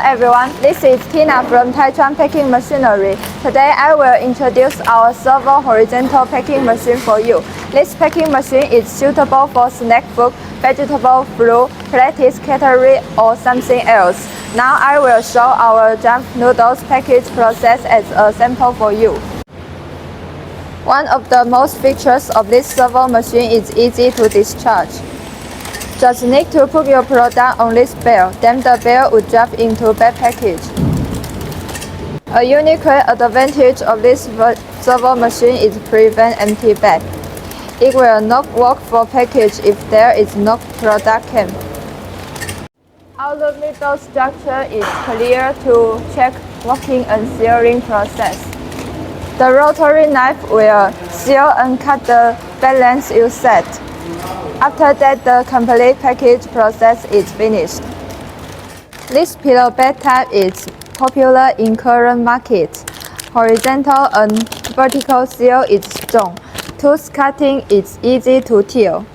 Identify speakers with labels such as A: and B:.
A: everyone, this is Tina from Taichuan Packing Machinery. Today I will introduce our servo horizontal packing machine for you. This packing machine is suitable for snack food, vegetable, fruit, lettuce, catering, or something else. Now I will show our jump noodles package process as a sample for you. One of the most features of this servo machine is easy to discharge. Just need to put your product on this bell, then the bell will drop into bag package. A unique advantage of this servo machine is prevent empty bag. It will not work for package if there is no product can. Our middle structure is clear to check working and sealing process. The rotary knife will seal and cut the bag length you set. After that, the complete package process is finished. This pillow bag type is popular in current market. Horizontal and vertical seal is strong. Tooth cutting is easy to till.